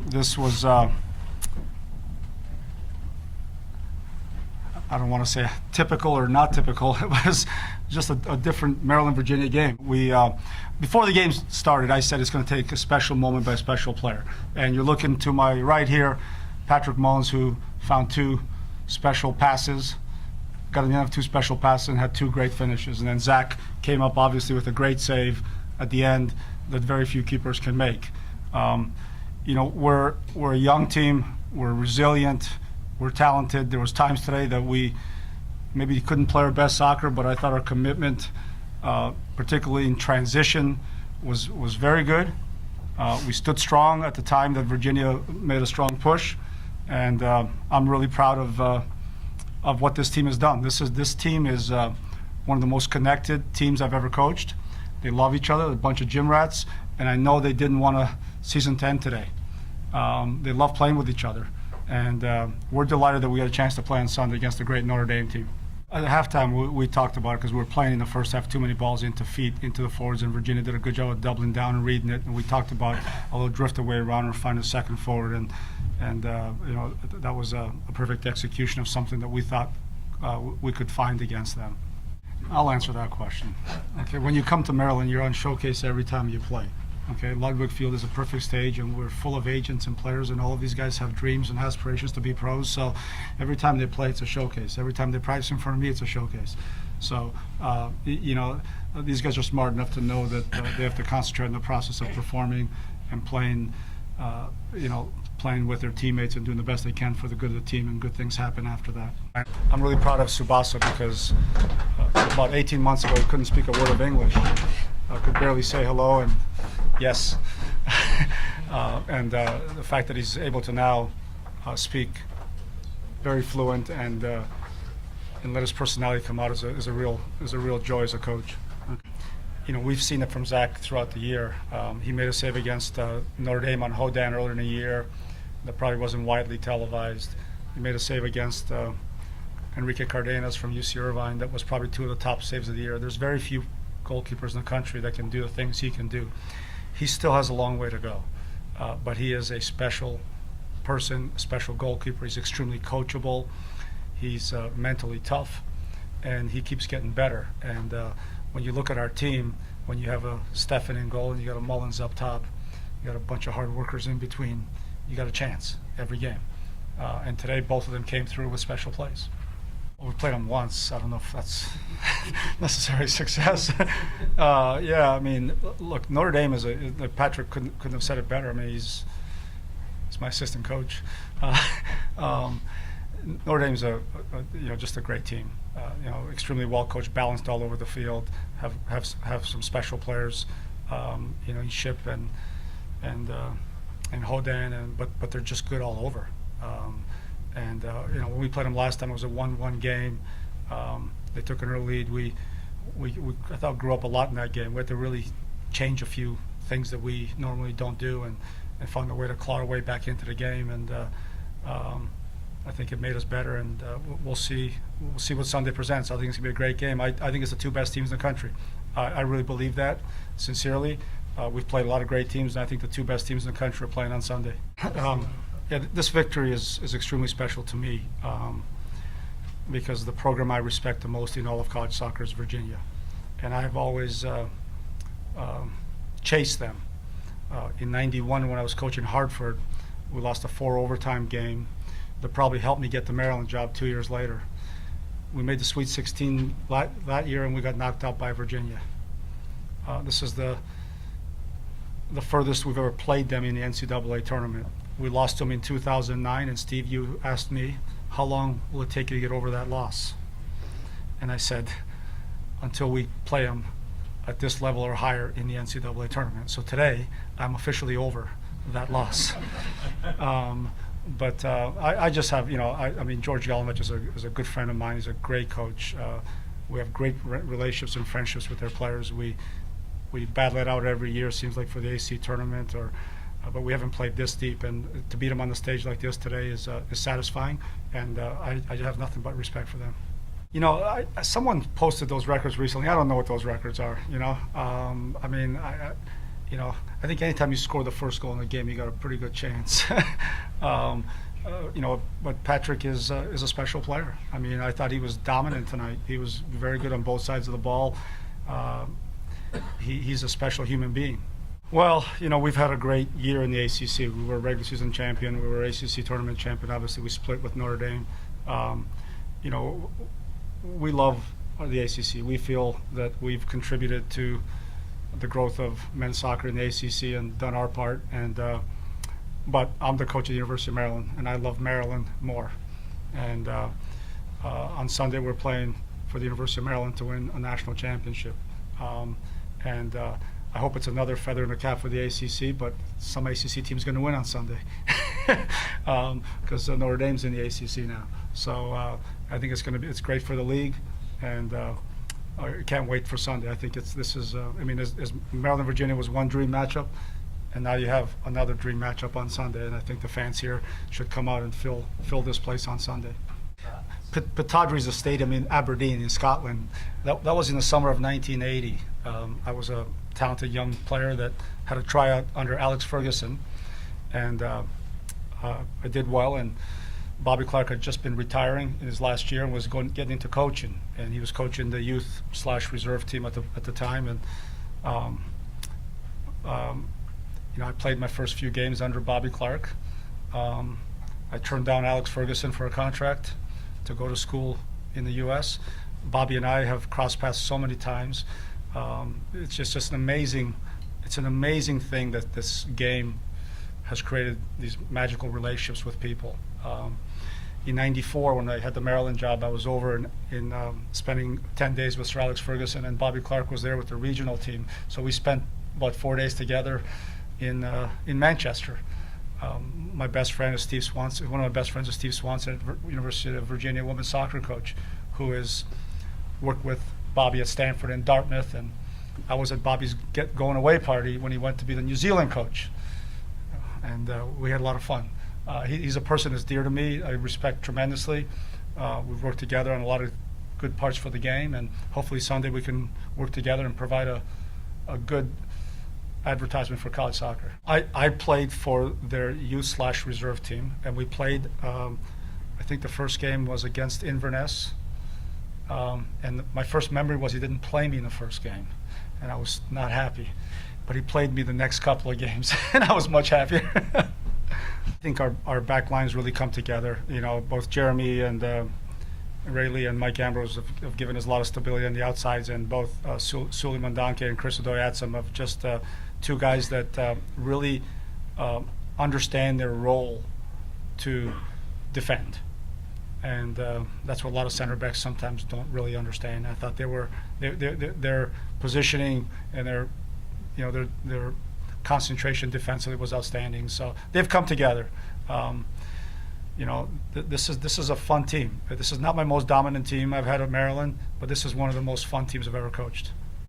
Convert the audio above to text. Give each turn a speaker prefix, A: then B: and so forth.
A: This was, I don't want to say typical or not typical. It was just a different Maryland-Virginia game. Before the game started, I said it's going to take a special moment by a special player. And you're looking to my right here, Patrick Mullins, who found two special passes, got an end of two special passes, and had two great finishes. And then Zach came up, obviously, with a great save at the end that very few keepers can make. We're a young team. We're resilient. We're talented. There was times today that we maybe couldn't play our best soccer, but I thought our commitment, particularly in transition, was very good. We stood strong at the time that Virginia made a strong push, and I'm really proud of what this team has done. This team is one of the most connected teams I've ever coached. They love each other, a bunch of gym rats, and I know they didn't want a season 10 today. They love playing with each other. And we're delighted that we had a chance to play on Sunday against a great Notre Dame team. At halftime, we talked about it because we were playing in the first half too many balls into the forwards, and Virginia did a good job of doubling down and reading it. And we talked about a little drift away around and find a second forward, and that was a perfect execution of something that we thought we could find against them. I'll answer that question. Okay, when you come to Maryland, you're on showcase every time you play. Okay, Ludwig Field is a perfect stage, and we're full of agents and players, and all of these guys have dreams and aspirations to be pros. So every time they play, it's a showcase. Every time they practice in front of me, it's a showcase. So, these guys are smart enough to know that they have to concentrate on the process of performing and playing, playing with their teammates and doing the best they can for the good of the team, and good things happen after that. I'm really proud of Tsubasa because about 18 months ago, he couldn't speak a word of English. Could barely say hello and yes. And the fact that he's able to now speak very fluent and let his personality come out is a real joy as a coach. We've seen it from Zach throughout the year. He made a save against Notre Dame on Hodan earlier in the year that probably wasn't widely televised. He made a save against Enrique Cardenas from UC Irvine that was probably two of the top saves of the year. There's very few goalkeepers in the country that can do the things he can do. He still has a long way to go, but he is a special person, a special goalkeeper. He's extremely coachable. He's mentally tough, and he keeps getting better. And when you look at our team, when you have a Stefan in goal and you got a Mullins up top, you got a bunch of hard workers in between, you got a chance every game. And today, both of them came through with special plays. We played them once. I don't know if that's necessary success. Look, Notre Dame is Patrick couldn't have said it better. I mean, he's my assistant coach. Notre Dame's just a great team. Extremely well coached, balanced all over the field. Have some special players. In Ship and Hodan, but they're just good all over. When we played them last time, it was a 1-1 game. They took an early lead. We I thought grew up a lot in that game. We had to really change a few things that we normally don't do, and found a way to claw our way back into the game. And I think it made us better. And we'll see what Sunday presents. I think it's gonna be a great game. I think it's the two best teams in the country. I really believe that, sincerely. We've played a lot of great teams, and I think the two best teams in the country are playing on Sunday. This victory is extremely special to me because the program I respect the most in all of college soccer is Virginia. And I've always chased them. In '91, when I was coaching Hartford, we lost a 4 overtime game that probably helped me get the Maryland job 2 years later. We made the Sweet 16 that year, and we got knocked out by Virginia. This is the furthest we've ever played them in the NCAA tournament. We lost them in 2009, and Steve, you asked me, how long will it take you to get over that loss? And I said, until we play them at this level or higher in the NCAA tournament. So today, I'm officially over that loss. I just have, George Yalovich is a good friend of mine. He's a great coach. We have great relationships and friendships with their players. We battle it out every year, seems like, for the AC tournament, but we haven't played this deep, and to beat them on the stage like this today is satisfying, and I have nothing but respect for them. Someone posted those records recently. I don't know what those records are. I think anytime you score the first goal in the game, you got a pretty good chance. But Patrick is a special player. I mean, I thought he was dominant tonight. He was very good on both sides of the ball. He's a special human being. Well, we've had a great year in the ACC. We were regular season champion. We were ACC tournament champion. Obviously, we split with Notre Dame. We love the ACC. We feel that we've contributed to the growth of men's soccer in the ACC and done our part. But I'm the coach of the University of Maryland, and I love Maryland more. And on Sunday, we're playing for the University of Maryland to win a national championship. I hope it's another feather in the cap for the ACC, but some ACC team's going to win on Sunday because Notre Dame's in the ACC now. So I think it's great for the league, and I can't wait for Sunday. I think as Maryland Virginia was one dream matchup, and now you have another dream matchup on Sunday, and I think the fans here should come out and fill this place on Sunday. Pittodrie is a stadium in Aberdeen in Scotland. That was in the summer of 1980. I was a talented young player that had a tryout under Alex Ferguson, and I did well. And Bobby Clark had just been retiring in his last year and was getting into coaching, and he was coaching the youth/reserve team at the time. And I played my first few games under Bobby Clark. I turned down Alex Ferguson for a contract to go to school in the U.S. Bobby and I have crossed paths so many times. It's just an amazing thing that this game has created these magical relationships with people. In '94, when I had the Maryland job, I was over in spending 10 days with Sir Alex Ferguson, and Bobby Clark was there with the regional team. So we spent about 4 days together in Manchester. My best friend is Steve Swanson. One of my best friends is Steve Swanson, University of Virginia women's soccer coach, who has worked with Bobby at Stanford and Dartmouth. And I was at Bobby's going away party when he went to be the New Zealand coach, and we had a lot of fun. He's a person that's dear to me. I respect tremendously. We've worked together on a lot of good parts for the game, and hopefully Sunday we can work together and provide a good advertisement for college soccer. I played for their youth/reserve team, and we played, I think the first game was against Inverness, and my first memory was he didn't play me in the first game, and I was not happy. But he played me the next couple of games, and I was much happier. I think our back lines really come together. Both Jeremy and Rayleigh and Mike Ambrose have given us a lot of stability on the outsides, and both Sully Mandanke and Chris Odoyatsam have just two guys that really understand their role to defend. And that's what a lot of center backs sometimes don't really understand. I thought their positioning and their concentration defensively was outstanding. So they've come together. This is a fun team. This is not my most dominant team I've had at Maryland, but this is one of the most fun teams I've ever coached.